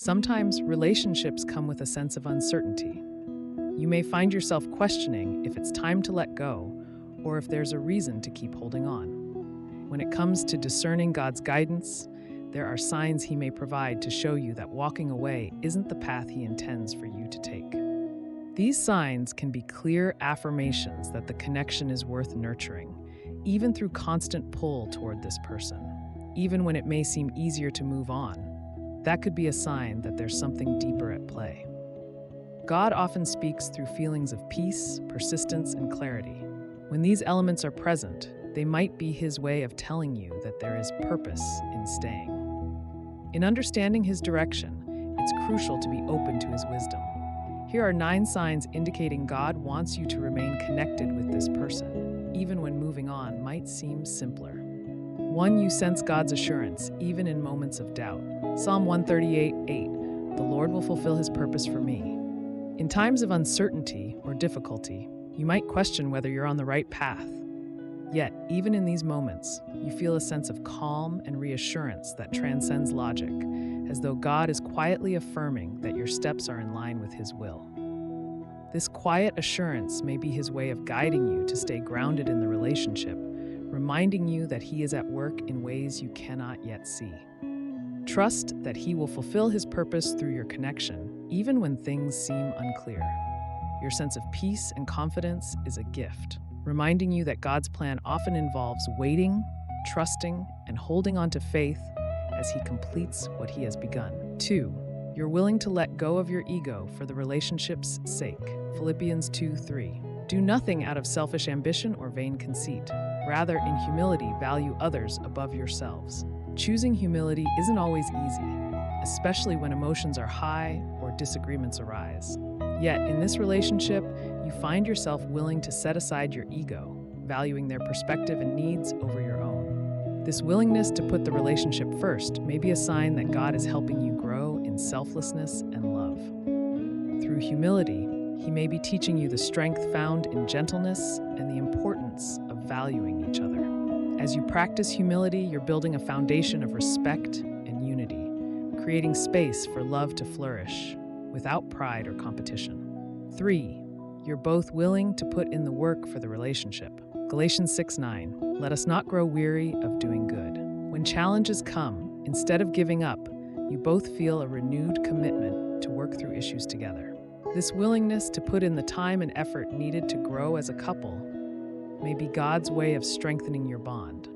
Sometimes relationships come with a sense of uncertainty. You may find yourself questioning if it's time to let go or if there's a reason to keep holding on. When it comes to discerning God's guidance, there are signs He may provide to show you that walking away isn't the path He intends for you to take. These signs can be clear affirmations that the connection is worth nurturing, even through constant pull toward this person. Even when it may seem easier to move on, that could be a sign that there's something deeper at play. God often speaks through feelings of peace, persistence, and clarity. When these elements are present, they might be His way of telling you that there is purpose in staying. In understanding His direction, it's crucial to be open to His wisdom. Here are 9 signs indicating God wants you to remain connected with this person, even when moving on might seem simpler. 1. You sense God's assurance, even in moments of doubt. Psalm 138:8. The Lord will fulfill His purpose for me. In times of uncertainty or difficulty, you might question whether you're on the right path. Yet, even in these moments, you feel a sense of calm and reassurance that transcends logic, as though God is quietly affirming that your steps are in line with His will. This quiet assurance may be His way of guiding you to stay grounded in the relationship, reminding you that He is at work in ways you cannot yet see. Trust that He will fulfill His purpose through your connection, even when things seem unclear. Your sense of peace and confidence is a gift, reminding you that God's plan often involves waiting, trusting, and holding on to faith as He completes what He has begun. 2. You're willing to let go of your ego for the relationship's sake. Philippians 2:3. Do nothing out of selfish ambition or vain conceit. Rather, in humility, value others above yourselves. Choosing humility isn't always easy, especially when emotions are high or disagreements arise. Yet, in this relationship, you find yourself willing to set aside your ego, valuing their perspective and needs over your own. This willingness to put the relationship first may be a sign that God is helping you grow in selflessness and love. Through humility, He may be teaching you the strength found in gentleness and the importance of valuing each other. As you practice humility, you're building a foundation of respect and unity, creating space for love to flourish without pride or competition. 3. You're both willing to put in the work for the relationship. Galatians 6:9. Let us not grow weary of doing good. When challenges come, instead of giving up, you both feel a renewed commitment to work through issues together. This willingness to put in the time and effort needed to grow as a couple may be God's way of strengthening your bond,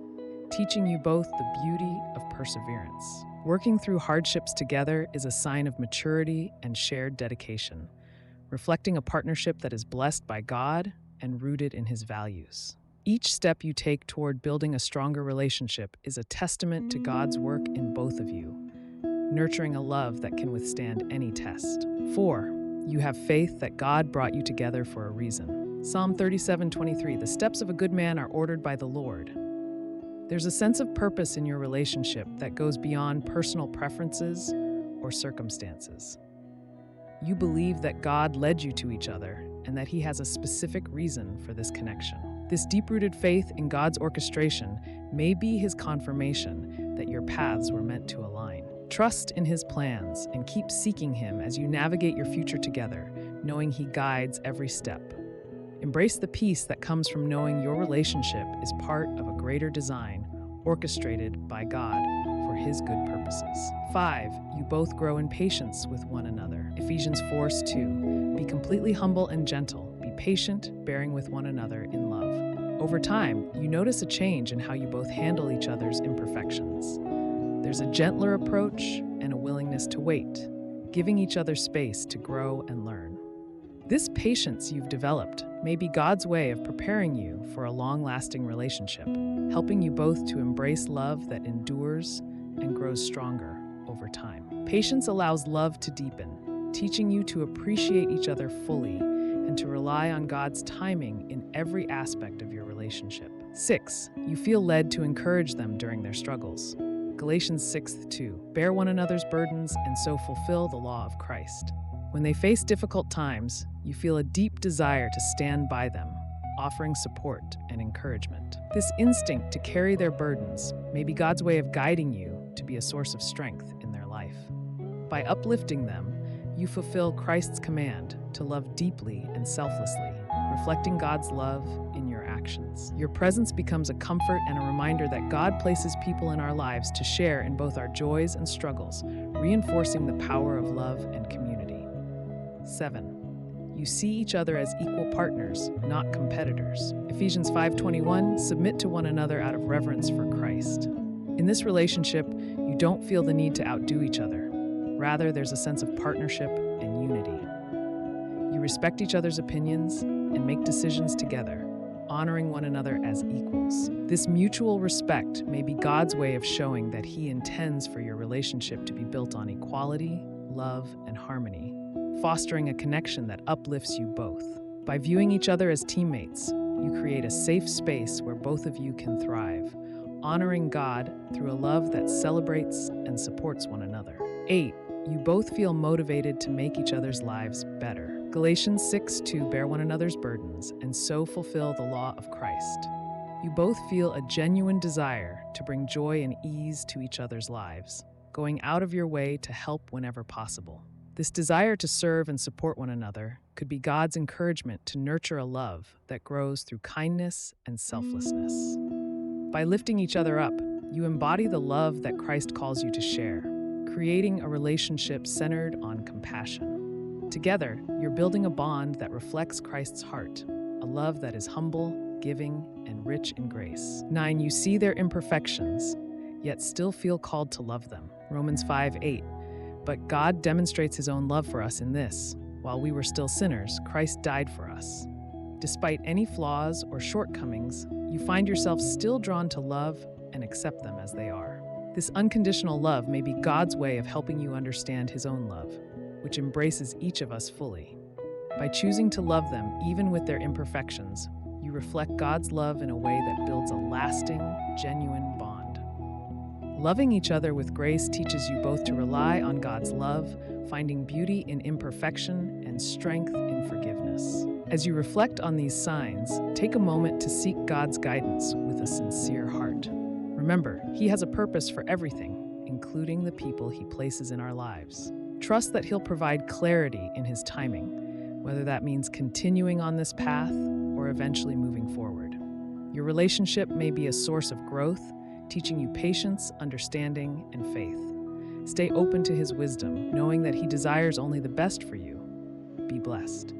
teaching you both the beauty of perseverance. Working through hardships together is a sign of maturity and shared dedication, reflecting a partnership that is blessed by God and rooted in His values. Each step you take toward building a stronger relationship is a testament to God's work in both of you, nurturing a love that can withstand any test. 4. You have faith that God brought you together for a reason. Psalm 37:23. The steps of a good man are ordered by the Lord. There's a sense of purpose in your relationship that goes beyond personal preferences or circumstances. You believe that God led you to each other and that He has a specific reason for this connection. This deep-rooted faith in God's orchestration may be His confirmation that your paths were meant to align. Trust in His plans and keep seeking Him as you navigate your future together, knowing He guides every step. Embrace the peace that comes from knowing your relationship is part of a greater design orchestrated by God for His good purposes. 5. You both grow in patience with one another. Ephesians 4:2. Be completely humble and gentle. Be patient, bearing with one another in love. Over time, you notice a change in how you both handle each other's imperfections. There's a gentler approach and a willingness to wait, giving each other space to grow and learn. This patience you've developed may be God's way of preparing you for a long-lasting relationship, helping you both to embrace love that endures and grows stronger over time. Patience allows love to deepen, teaching you to appreciate each other fully and to rely on God's timing in every aspect of your relationship. 6. You feel led to encourage them during their struggles. Galatians 6:2. Bear one another's burdens and so fulfill the law of Christ. When they face difficult times, you feel a deep desire to stand by them, offering support and encouragement. This instinct to carry their burdens may be God's way of guiding you to be a source of strength in their life. By uplifting them, you fulfill Christ's command to love deeply and selflessly, reflecting God's love in your actions. Your presence becomes a comfort and a reminder that God places people in our lives to share in both our joys and struggles, reinforcing the power of love and community. 7. You see each other as equal partners, not competitors. Ephesians 5:21, submit to one another out of reverence for Christ. In this relationship, you don't feel the need to outdo each other. Rather, there's a sense of partnership and unity. You respect each other's opinions and make decisions together, honoring one another as equals. This mutual respect may be God's way of showing that He intends for your relationship to be built on equality, love, and harmony, fostering a connection that uplifts you both. By viewing each other as teammates, you create a safe space where both of you can thrive, honoring God through a love that celebrates and supports one another. 8. You both feel motivated to make each other's lives better. Galatians 6:2, bear one another's burdens and so fulfill the law of Christ. You both feel a genuine desire to bring joy and ease to each other's lives, going out of your way to help whenever possible. This desire to serve and support one another could be God's encouragement to nurture a love that grows through kindness and selflessness. By lifting each other up, you embody the love that Christ calls you to share, creating a relationship centered on compassion. Together, you're building a bond that reflects Christ's heart, a love that is humble, giving, and rich in grace. 9. You see their imperfections, yet still feel called to love them. Romans 5:8. But God demonstrates His own love for us in this: while we were still sinners, Christ died for us. Despite any flaws or shortcomings, you find yourself still drawn to love and accept them as they are. This unconditional love may be God's way of helping you understand His own love, which embraces each of us fully. By choosing to love them even with their imperfections, you reflect God's love in a way that builds a lasting, genuine bond. Loving each other with grace teaches you both to rely on God's love, finding beauty in imperfection and strength in forgiveness. As you reflect on these signs, take a moment to seek God's guidance with a sincere heart. Remember, He has a purpose for everything, including the people He places in our lives. Trust that He'll provide clarity in His timing, whether that means continuing on this path or eventually moving forward. Your relationship may be a source of growth, teaching you patience, understanding, and faith. Stay open to His wisdom, knowing that He desires only the best for you. Be blessed.